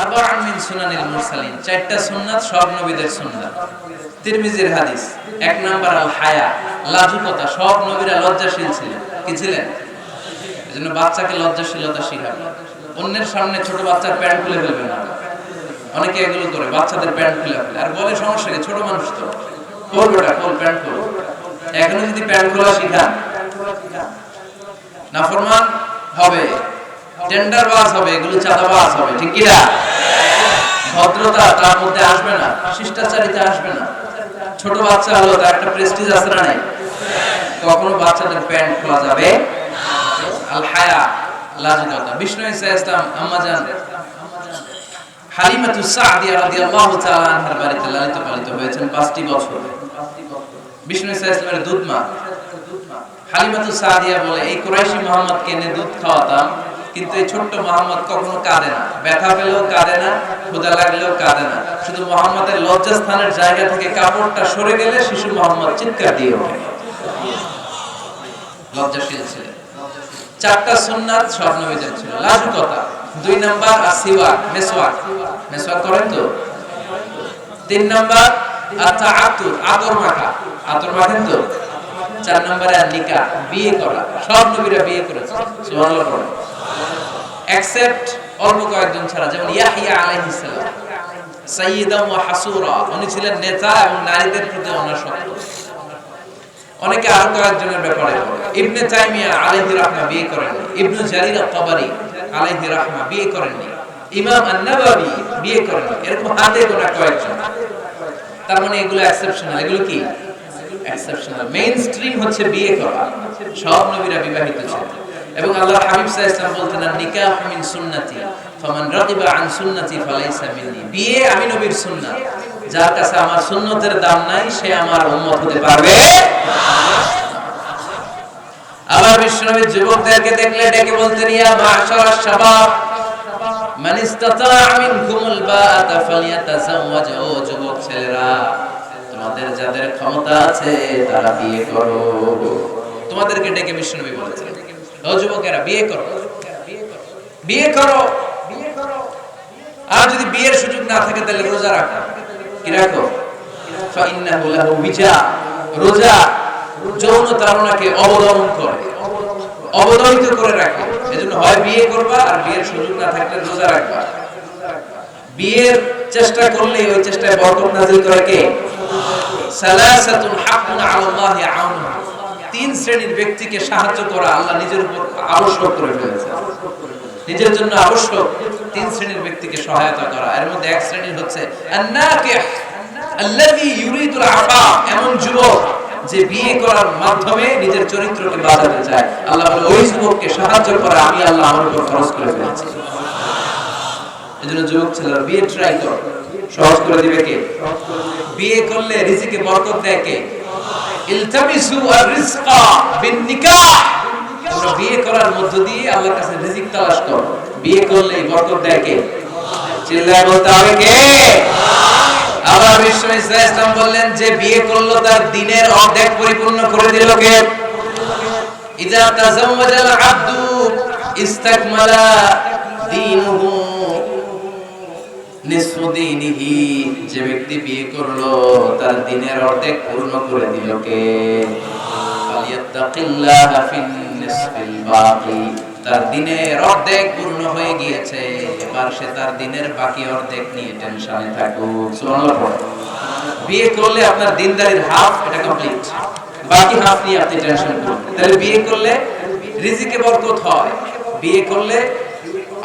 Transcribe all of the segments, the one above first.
আরবাউন মিন সুনানিল মুরসালিন, চারটা সুন্নাত সব নবীদের সুন্নাত। তিরমিজির হাদিস। এক নাম্বার আল হায়া, লাজুকতা। সব নবীরা লজ্জাশীল ছিলেন। কি ছিলেন? এজন্য বাচ্চাকে লজ্জাশীলতা শিখাবেন। অন্যের সামনে ছোট বাচ্চার প্যান্ট খুলে ফেলবে না। অনেকে এগুলো করে, বাচ্চাদের প্যান্ট খুলে ফেলে আর বলে সমস্যা কি, ছোট মানুষ তো, খোল বেটা খোল, প্যান্ট খোল। এখনো যদি প্যান্ট খোলা শিখান, নাফরমান হবে, টেন্ডারবাজ হবে, এগুলো চাঁদাবাজ হবে। ঠিক কি না? ভদ্রতা তার মধ্যে আসবে না, শিষ্টাচারিতা আসবে না। ছোট বাচ্চা হলো, তার একটা প্রেস্টিজ আছে না নাই? কখনো বাচ্চাদের প্যান্ট খোলা যাবে। আল হায়া, লাজুকতা। বিষ্ণু ঈসা ইসলাম আম্মাজান হালিমাতুস সাদিয়া রাদিয়াল্লাহু তাআলা আনহার বাড়িতে লালিত পালিত হয়েছেন 5টি বছর। বিষ্ণু ঈসা ইসলামের দুধ মা হালিমাতুস সাদিয়া বলে, এই কুরাইশি মুহাম্মদকে এনে দুধ খাওয়াতাম, কিন্তু এই ছোট্ট মুহাম্মদ কখনো কাঁদে না, ব্যথা পেলেও কাঁদে না, ক্ষুধা লাগলেও কাঁদে না। শুধু মুহাম্মদের লজ্জাস্থানের জায়গা থেকে কাপড়টা সরে গেলে শিশু মুহাম্মদ চিৎকার দিয়ে ওঠে। লজ্জাশীল ছিলেন। চারটা সুন্নাত সব নবীদের ছিল। লাজুকতা। 2 নাম্বার আসিওয়াক, মেসওয়াক। মেসওয়াক করেন তো? 3 নাম্বার আতাআতুর, আতর মাখা। আতর মাখেন তো? 4 নাম্বারে নিকাহ, বিয়ে করা। সব নবীরা বিয়ে করেছেন। সুবহানাল্লাহ পড়েন। এক্সেপ্ট অল্প কয়েকজন ছাড়া, যেমন ইয়াহইয়া আলাইহিস সালাম, সাইয়্যিদাম ওয়া হাসুরা। উনি ছিলেন নেতা এবং নারীদের প্রতি অনাসক্ত। অনেকে আরো কয়েকজনের ব্যাপারে বলে। ইবনে তাইমিয়া আলাইহি রাহমা বিয়ে করেননি। ইবনু জারির আত-তাবারি আলাইহি রাহমা বিয়ে করেননি। ইমাম আন-নাওয়াবী বিয়ে করেননি। এরকম হাতে গোনা কয়েকজন। তার মানে এগুলো এক্সেপশনাল। এগুলো কি? এক্সেপশনাল। মেইনস্ট্রিম হচ্ছে বিয়ে করা। সব নবীরা বিবাহিত ছিলেন। এবং আল্লাহর হাবিব সাল্লাল্লাহু আলাইহি ওয়াসাল্লাম বলতেন, নিকাহ মিন সুন্নতি ফামান রাগিবা আন সুন্নতি ফালাইসা মিন্নি। বিয়ে আমি নবীর সুন্নাত, যার কাছে আমার সুন্নতের দাম নাই সে আমার উম্মত হতে পারবে না। আবার বিশ্বনবী যুবকদেরকে দেখলে ডেকে বলতেন, ইয়া মা'শারাশ শাবাব মান ইসতাতা'a মিনকুমুল বাআতা ফালইয়াতাযাওয়াজ। ও যুবক ছেলেরা, তোমাদের যাদের ক্ষমতা আছে তারা বিয়ে করো। তোমাদেরকে ডেকে বিশ্বনবী বলেছেন, ও যুবকেরা বিয়ে করো, বিয়ে করো। আর যদি বিয়ের সুযোগ না থাকে তাহলে রোজা রাখো। কি রাখো? ফাইন্নাহু লাহু বিজা। রোজা যৌন তাড়নাকে অবদমন করে, অবদমিত করে রাখে। এজন্য হয় বিয়ে করবা, আর বিয়ের সুযোগ না থাকলে রোজা রাখবা। বিয়ের চেষ্টা করলে ওই চেষ্টায় বরকত নাযিল করে কে? সালাসাতুন হাক্কুন আলাল্লাহি আউনুহা। 3 শ্রেণীর ব্যক্তিকে সাহায্য করা আল্লাহ নিজের উপর আবশ্যক করে ফেলেছেন। নিজের জন্য আবশ্যক 3 শ্রেণীর ব্যক্তিকে সহায়তা করা। এর মধ্যে এক শ্রেণী হচ্ছে আন-নাকিহ আল্লাযী ইউরিদুল আফা। এমন যুবক যে বিয়ে করার মাধ্যমে নিজের চরিত্রকে বাঁচাতে চায়। আল্লাহ বলে, ওই যুবককে সাহায্য করা আমি আল্লাহ আমার উপর খরচ করে ফেলেছি। এজন্য যুবক ছেলেরা বিয়ে ট্রাই করো। সহজ করে দিবে কে? বিয়ে করলে রিজিকে বরকত দেয় কে? ইলতামিসু আর-রিজকা বিন-নিকাহ। তোমরা বিয়ে করার মধ্য দিয়ে আল্লাহর কাছে রিজিক তালাশ করো। বিয়ে করলে বরকত দেয় কে? চিল্লায় বলতে হবে কে? আবার বিষ্ণু ঈসা ইসলাম বললেন, যে বিয়ে করলো তার দিনের অর্ধেক পরিপূর্ণ করে দিল কে? ইযা তাযাওয়াজাল আবদু ইস্তাকমালা দীনুহু নিসফু দীনিহি। যে ব্যক্তি বিয়ে করলো তার দিনের অর্ধেক পূর্ণ করে দিল কে? ফালিয়াত্তাকিল্লাহা ফিন নিসফিল বাকি। তার দিনের অর্ধেক পূর্ণ হয়ে গিয়েছে, এবার সে তার দিনের বাকি অর্ধেক নিয়ে টেনশনে থাকুক। সুবহানাল্লাহ পড়ে। বিয়ে করলে আপনার দিনদারির হাফ এটা কমপ্লিট, বাকি হাফ নিয়ে আপনি টেনশন করুন। তাহলে বিয়ে করলে রিজিকে বরকত হয়, বিয়ে করলে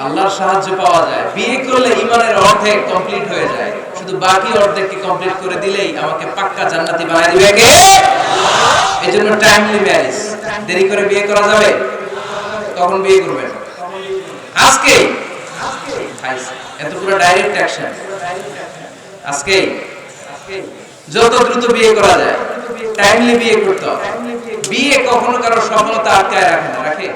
আল্লাহর সাহায্য পাওয়া যায়, বিয়ে করলে ঈমানের অর্ধেক কমপ্লিট হয়ে যায়। শুধু বাকি অর্ধেককে কমপ্লিট করে দিলেই আমাকে পাক্কা জান্নাতি বানায় দিবে কে? এজন্য টাইমলি ম্যারেজ। দেরি করে বিয়ে করা যাবে? কখন বিয়ে করবেন? আজকে। এত পুরো ডাইরেক্ট অ্যাকশন আজকে। যত দ্রুত বিয়ে করা যায়, টাইমলি বিয়ে করতে হবে। বিয়ে কখনো কারো সফলতা আটকায় রাখে না, রাখে?